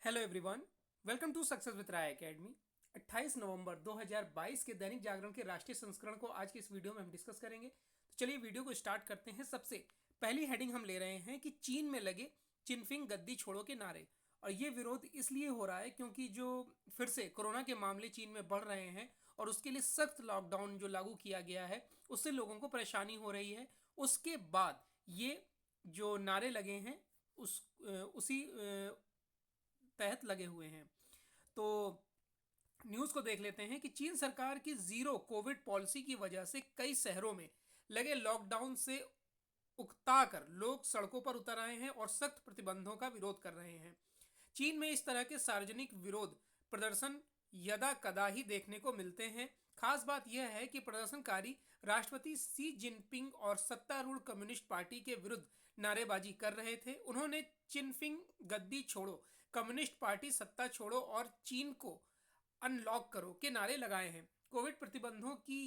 Hello everyone, welcome to success with Rai academy. 28 नवंबर 2022 के दैनिक जागरण के राष्ट्रीय संस्करण को आज के इस वीडियो में हम डिस्कस करेंगे। तो चलिए वीडियो को स्टार्ट करते हैं। सबसे पहली हेडिंग हम ले रहे हैं कि चीन में लगे चिनफिंग गद्दी छोड़ो के नारे। और ये विरोध इसलिए हो रहा है क्योंकि जो फिर से कोरोना के मामले चीन में बढ़ रहे हैं और उसके लिए सख्त लॉकडाउन जो लागू किया गया है उससे लोगों को परेशानी हो रही है। उसके बाद ये जो नारे लगे हैं उसी तहत लगे हुए हैं। तो न्यूज़ को देख लेते हैं कि चीन सरकार की जीरो कोविड पॉलिसी की वजह से कई शहरों में लगे लॉकडाउन से उकताकर लोग सड़कों पर उतर आए हैं और सख्त प्रतिबंधों का विरोध कर रहे हैं। चीन में इस तरह के सार्वजनिक विरोध प्रदर्शन यदा कदा ही देखने को मिलते हैं। खास बात यह है कि प्रदर्शनकारी राष्ट्रपति सी जिनपिंग और सत्तारूढ़ कम्युनिस्ट पार्टी के विरुद्ध नारेबाजी कर रहे थे। उन्होंने चिनफिंग गद्दी छोड़ो, कम्युनिस्ट पार्टी सत्ता छोड़ो और चीन को अनलॉक करो के नारे लगाए हैं। कोविड प्रतिबंधों की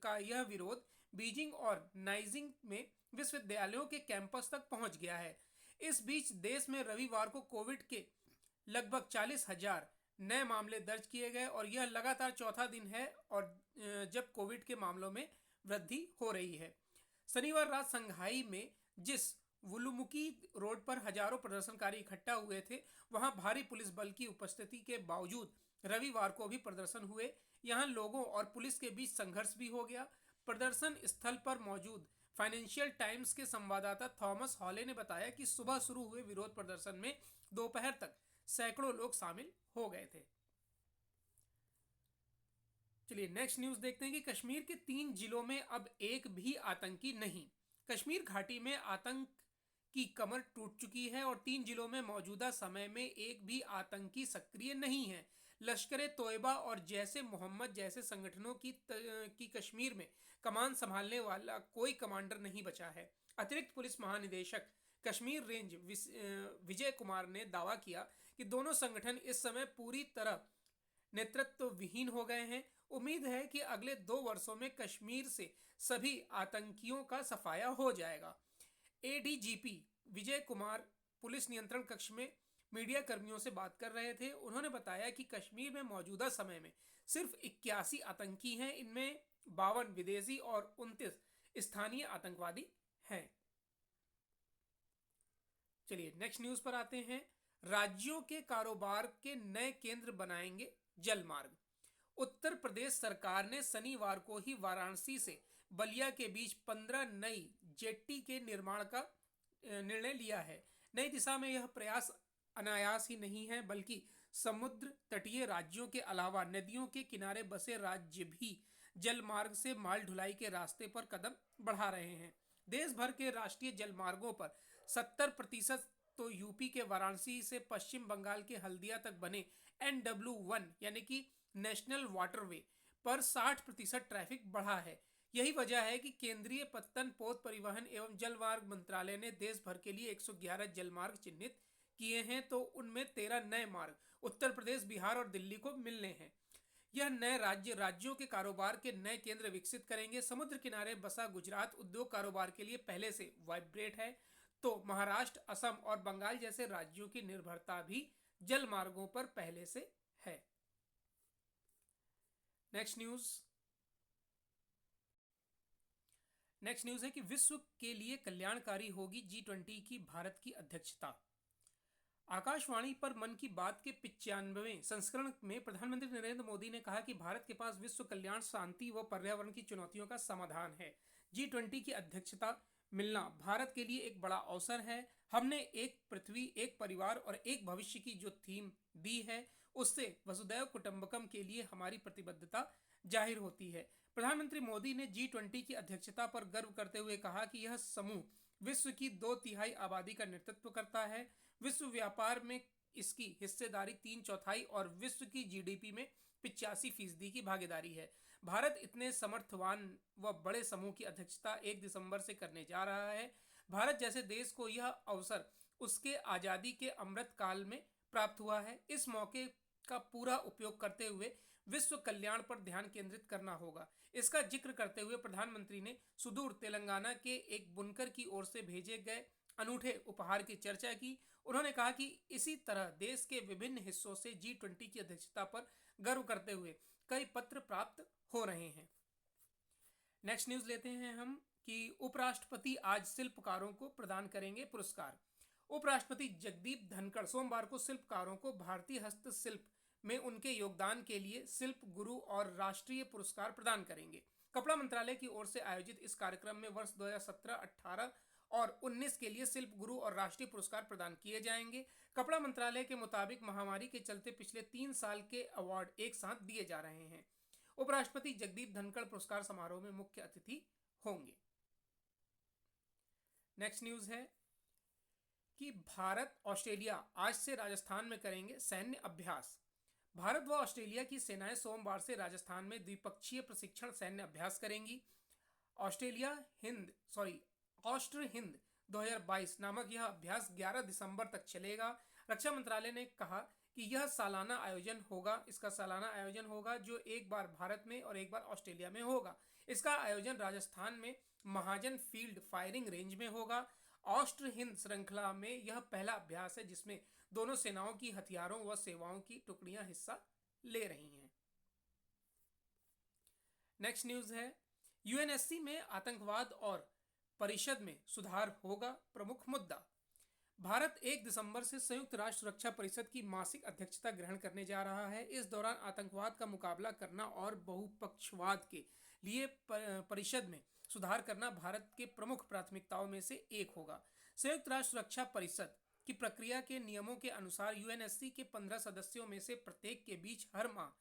का यह विरोध बीजिंग और नाइजिंग में विश्वविद्यालयों के कैंपस तक पहुंच गया है। इस बीच देश में रविवार को कोविड के लगभग 40,000 नए मामले दर्ज किए गए और यह लगातार चौथा दिन है और जब कोविड के मामलों में वृद्धि हो रही है। शनिवार रात संघाई में जिस वुलुमुकी रोड पर हजारों प्रदर्शनकारी इकट्ठा हुए थे वहां भारी पुलिस बल की उपस्थिति के बावजूद रविवार को भी प्रदर्शन हुए। यहां लोगों और पुलिस के बीच संघर्ष भी हो गया। प्रदर्शन स्थल पर मौजूद फाइनेंशियल टाइम्स के संवाददाता थॉमस हॉले ने बताया कि सुबह शुरू हुए विरोध प्रदर्शन में दोपहर तक सैकड़ों लोग शामिल हो गए थे। चलिए नेक्स्ट न्यूज देखते हैं कि कश्मीर के 3 जिलों में अब एक भी आतंकी नहीं। कश्मीर घाटी में आतंक की कमर टूट चुकी है और 3 जिलों में मौजूदा समय में एक भी आतंकी सक्रिय नहीं है। लश्कर ए तोयबा और जैसे मोहम्मद जैसे संगठनों की कश्मीर में कमान संभालने वाला कोई कमांडर नहीं बचा है। अतिरिक्त पुलिस महानिदेशक कश्मीर रेंज विजय कुमार ने दावा किया कि दोनों संगठन इस समय पूरी तरह नेतृत्व विहीन हो गए हैं। उम्मीद है कि अगले 2 वर्षों में कश्मीर से सभी आतंकियों का सफाया हो जाएगा। एडीजीपी विजय कुमार पुलिस नियंत्रण कक्ष में मीडिया कर्मियों से बात कर रहे थे। उन्होंने बताया कि कश्मीर में मौजूदा समय में सिर्फ 81 आतंकी हैं। इनमें 52 विदेशी और 29 स्थानीय आतंकवादी हैं। चलिए नेक्स्ट न्यूज पर आते हैं। राज्यों के कारोबार के नए केंद्र बनाएंगे जलमार्ग। उत्तर प्रदेश सरकार ने शनिवार को ही वाराणसी से बलिया के बीच 15 नई जेट्टी के निर्माण का निर्णय लिया है। नई दिशा में यह प्रयास अनायास ही नहीं है बल्कि समुद्र तटीय राज्यों के अलावा नदियों के किनारे बसे राज्य भी जलमार्ग से माल ढुलाई के रास्ते पर कदम बढ़ा रहे हैं। देश भर के राष्ट्रीय जलमार्गों पर 70% तो यूपी के वाराणसी से पश्चिम बंगाल के हल्दिया तक बने NW1 यानी कि नेशनल वाटरवे पर 60% ट्रैफिक बढ़ा है। यही वजह है कि केंद्रीय पत्तन पोत परिवहन एवं जलमार्ग मंत्रालय ने देश भर के लिए 111 जलमार्ग चिन्हित किए हैं। तो उनमें 13 नए मार्ग उत्तर प्रदेश, बिहार और दिल्ली को मिलने हैं। यह नए राज्यों के कारोबार के नए केंद्र विकसित करेंगे। समुद्र किनारे बसा गुजरात उद्योग कारोबार के लिए पहले से वाइब्रेट है, तो महाराष्ट्र, असम और बंगाल जैसे राज्यों की निर्भरता भी जल मार्गों पर पहले से है। नेक्स्ट न्यूज है कि विश्व के लिए कल्याणकारी होगी G20 की भारत की अध्यक्षता। आकाशवाणी पर मन की बात के 95वें संस्करण में प्रधानमंत्री नरेंद्र मोदी ने कहा कि भारत के पास विश्व कल्याण, शांति व पर्यावरण की चुनौतियों का समाधान है। G20 की अध्यक्षता मिलना भारत के लिए एक बड़ा अवसर है। हमने एक पृथ्वी, एक परिवार और एक भविष्य की जो थीम दी है उससे वसुदैव कुटुंबकम के लिए हमारी प्रतिबद्धता जाहिर होती है। प्रधानमंत्री मोदी ने G20 की अध्यक्षता पर गर्व करते हुए कहा कि यह समूह विश्व की 2/3 आबादी का नेतृत्व करता है। विश्व व्यापार में इसकी हिस्सेदारी 3/4 और विश्व की जीडीपी में 85% की भागीदारी है। भारत इतने समर्थवान व बड़े समूह की अध्यक्षता 1 दिसंबर से करने जा रहा है। भारत जैसे देश को यह अवसर उसके आज़ादी के अमृत काल में प्राप्त हुआ है। इस मौके का पूरा उपयोग करते हुए विश्व कल्याण पर ध्यान केंद्रित करना होगा। इसका जिक्र करते हुए प्रधानमंत्री ने सुदूर तेलंगाना के एक बुनकर की ओर से भेजे गए अनूठे उपहार की चर्चा की। उन्होंने कहा कि इसी तरह देश के विभिन्न हिस्सों से G20 की अध्यक्षता पर गर्व करते हुए कई पत्र प्राप्त हो रहे हैं। नेक्स्ट न्यूज लेते हैं हम कि उपराष्ट्रपति आज शिल्पकारों को प्रदान करेंगे पुरस्कार। उपराष्ट्रपति जगदीप धनखड़ सोमवार को शिल्पकारों को भारतीय हस्तशिल्प में उनके योगदान के लिए शिल्प गुरु और राष्ट्रीय पुरस्कार प्रदान करेंगे। कपड़ा मंत्रालय की ओर से आयोजित इस कार्यक्रम में वर्ष 2017, 18 और 19 के लिए शिल्प गुरु और राष्ट्रीय पुरस्कार प्रदान किए जाएंगे। कपड़ा मंत्रालय के मुताबिक महामारी के चलते पिछले 3 साल के अवार्ड एक साथ दिए जा रहे हैं। उपराष्ट्रपति जगदीप धनखड़ पुरस्कार समारोह में मुख्य अतिथि होंगे। नेक्स्ट न्यूज है कि भारत ऑस्ट्रेलिया आज से राजस्थान में करेंगे सैन्य अभ्यास। भारत व ऑस्ट्रेलिया की सेनाएं सोमवार से राजस्थान में द्विपक्षीय प्रशिक्षण सैन्य अभ्यास करेंगी। ऑस्ट्र हिंद 2022 नामक यह अभ्यास 11 दिसंबर तक चलेगा। रक्षा मंत्रालय ने कहा कि यह सालाना आयोजन होगा। इसका सालाना आयोजन होगा जो एक बार भारत में और एक बार ऑस्ट्रेलिया में होगा। इसका आयोजन राजस्थान में महाजन फील्ड फायरिंग रेंज में होगा। ऑस्ट्र हिंद श्रृंखला में यह पहला अभ्यास है जिसमें दोनों सेनाओं की हथियारों व सेवाओं की टुकड़ियां हिस्सा ले रही हैं। नेक्स्ट न्यूज है यूएनएससी में आतंकवाद और परिषद में सुधार होगा प्रमुख मुद्दा। भारत 1 दिसंबर से संयुक्त राष्ट्र सुरक्षा परिषद की मासिक अध्यक्षता ग्रहण करने जा रहा है। इस दौरान आतंकवाद का मुकाबला करना और बहुपक्षवाद के लिए परिषद में सुधार करना भारत के प्रमुख प्राथमिकताओं में से एक होगा। संयुक्त राष्ट्र सुरक्षा परिषद की प्रक्रिया के नियमों के अनुसार यूएनएससी के 15 सदस्यों में से प्रत्येक के बीच हर माह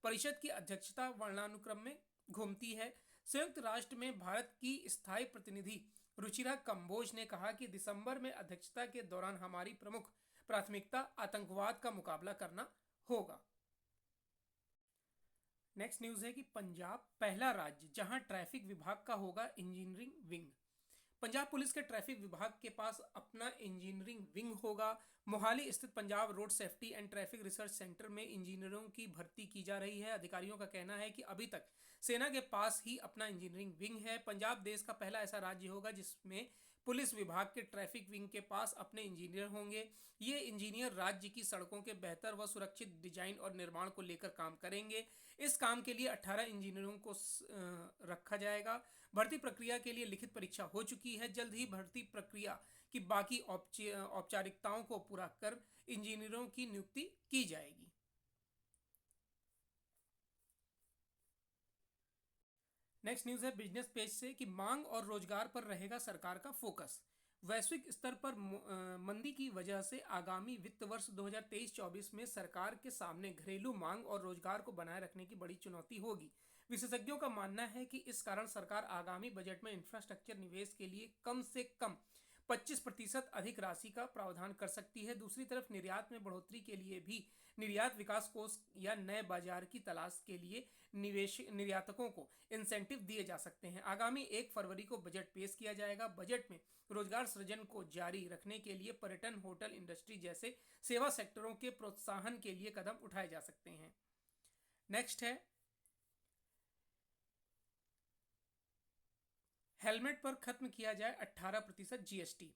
परिषद की अध्यक्षता वर्णानुक्रम में घूमती है। संयुक्त राष्ट्र में भारत की स्थायी प्रतिनिधि रुचिरा कंबोज ने कहा कि दिसंबर में अध्यक्षता के दौरान हमारी प्रमुख प्राथमिकता आतंकवाद का मुकाबला करना होगा। नेक्स्ट न्यूज है कि पंजाब पहला राज्य जहां ट्रैफिक विभाग का होगा इंजीनियरिंग विंग। पंजाब पुलिस के ट्रैफिक विभाग के पास अपना इंजीनियरिंग विंग होगा। मोहाली स्थित Punjab road safety and traffic research centre में इंजीनियरों की भर्ती की जा रही है। अधिकारियों का कहना है कि अभी तक सेना के पास ही अपना इंजीनियरिंग विंग है। पंजाब देश का पहला ऐसा राज्य होगा जिसमें पुलिस विभाग के ट्रैफिक विंग के पास अपने इंजीनियर होंगे। ये इंजीनियर राज्य की सड़कों के बेहतर व सुरक्षित डिजाइन और निर्माण को लेकर काम करेंगे। इस काम के लिए 18 इंजीनियरों को रखा जाएगा। भर्ती प्रक्रिया के लिए लिखित परीक्षा हो चुकी है। जल्द ही भर्ती प्रक्रिया की बाकी औपचारिकताओं को पूरा कर इंजीनियरों की नियुक्ति की जाएगी। नेक्स्ट न्यूज है बिजनेस पेज से कि मांग और रोजगार पर रहेगा सरकार का फोकस। वैश्विक स्तर पर मंदी की वजह से आगामी वित्त वर्ष 2023-24 में सरकार के सामने घरेलू मांग और रोजगार को बनाए रखने की बड़ी चुनौती होगी। विशेषज्ञों का मानना है कि इस कारण सरकार आगामी बजट में इंफ्रास्ट्रक्चर निवेश के लिए कम से कम 25% अधिक राशि का प्रावधान कर सकती है। दूसरी तरफ निर्यात में बढ़ोतरी के लिए भी निर्यात विकास कोष या नए बाजार की तलाश के लिए निर्यातकों को इंसेंटिव दिए जा सकते हैं। आगामी 1 फरवरी को बजट पेश किया जाएगा। बजट में रोजगार सृजन को जारी रखने के लिए पर्यटन, होटल इंडस्ट्री जैसे सेवा सेक्टरों के प्रोत्साहन के लिए कदम उठाए जा सकते हैं। नेक्स्ट है हेलमेट पर खत्म किया जाए 18% जीएसटी।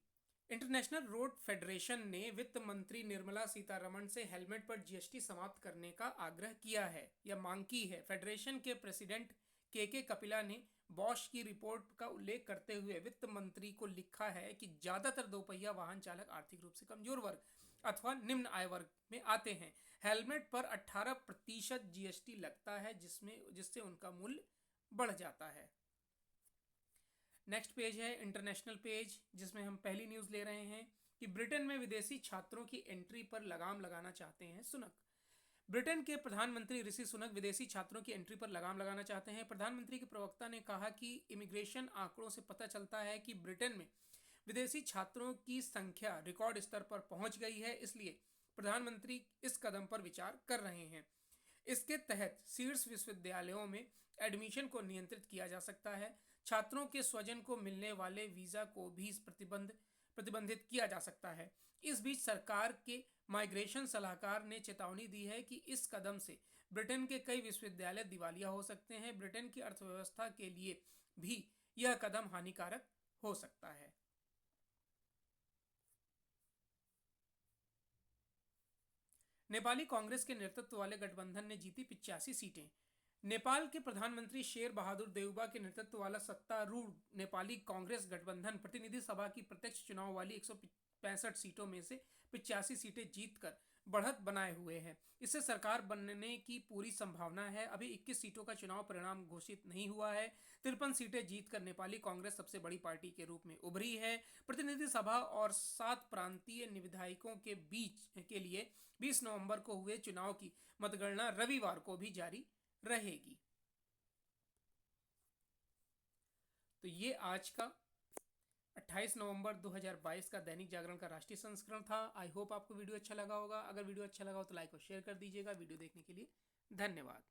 इंटरनेशनल रोड फेडरेशन ने वित्त मंत्री निर्मला सीतारमण से हेलमेट पर जीएसटी समाप्त करने का आग्रह किया है या मांग की है। फेडरेशन के प्रेसिडेंट के कपिला ने बॉश की रिपोर्ट का उल्लेख करते हुए वित्त मंत्री को लिखा है कि ज्यादातर दोपहिया वाहन चालक आर्थिक रूप से कमजोर वर्ग अथवा निम्न आय वर्ग में आते हैं। हेलमेट पर 18% जीएसटी लगता है जिससे उनका मूल्य बढ़ जाता है। नेक्स्ट पेज है इंटरनेशनल पेज जिसमें हम पहली न्यूज ले रहे हैं कि ब्रिटेन में विदेशी छात्रों की एंट्री पर लगाम लगाना चाहते हैं सुनक। ब्रिटेन के प्रधानमंत्री ऋषि सुनक विदेशी छात्रों की एंट्री पर लगाम लगाना चाहते हैं। प्रधानमंत्री के प्रवक्ता ने कहा कि इमिग्रेशन आंकड़ों से पता चलता है कि ब्रिटेन में विदेशी छात्रों की संख्या रिकॉर्ड स्तर पर पहुंच गई है, इसलिए प्रधानमंत्री इस कदम पर विचार कर रहे हैं। इसके तहत शीर्ष विश्वविद्यालयों में एडमिशन को नियंत्रित किया जा सकता है। छात्रों के स्वजन को मिलने वाले वीजा को भी प्रतिबंधित किया जा सकता है। इस बीच सरकार के माइग्रेशन सलाहकार ने चेतावनी दी है कि इस कदम से ब्रिटेन के कई विश्वविद्यालय दिवालिया हो सकते हैं। ब्रिटेन की अर्थव्यवस्था के लिए भी यह कदम हानिकारक हो सकता है। नेपाली कांग्रेस के नेतृत्व वाले गठबंधन ने जीती 85 सीटें। नेपाल के प्रधानमंत्री शेर बहादुर देउबा के नेतृत्व वाला सत्तारूढ़ नेपाली कांग्रेस गठबंधन प्रतिनिधि सभा की प्रत्यक्ष चुनाव वाली 165 सीटों में से 85 सीटें जीतकर बढ़त बनाए हुए है। इससे सरकार बनने की पूरी संभावना है। अभी 21 सीटों का चुनाव परिणाम घोषित नहीं हुआ है। 53 सीटें जीतकर नेपाली कांग्रेस सबसे बड़ी पार्टी के रूप में उभरी है। प्रतिनिधि सभा और 7 प्रांतीय विधायकों के बीच के लिए 20 नवंबर को हुए चुनाव की मतगणना रविवार को भी जारी रहेगी। तो ये आज का 28 नवंबर 2022 का दैनिक जागरण का राष्ट्रीय संस्करण था। आई होप आपको वीडियो अच्छा लगा होगा। अगर वीडियो अच्छा लगा हो तो लाइक और शेयर कर दीजिएगा। वीडियो देखने के लिए धन्यवाद।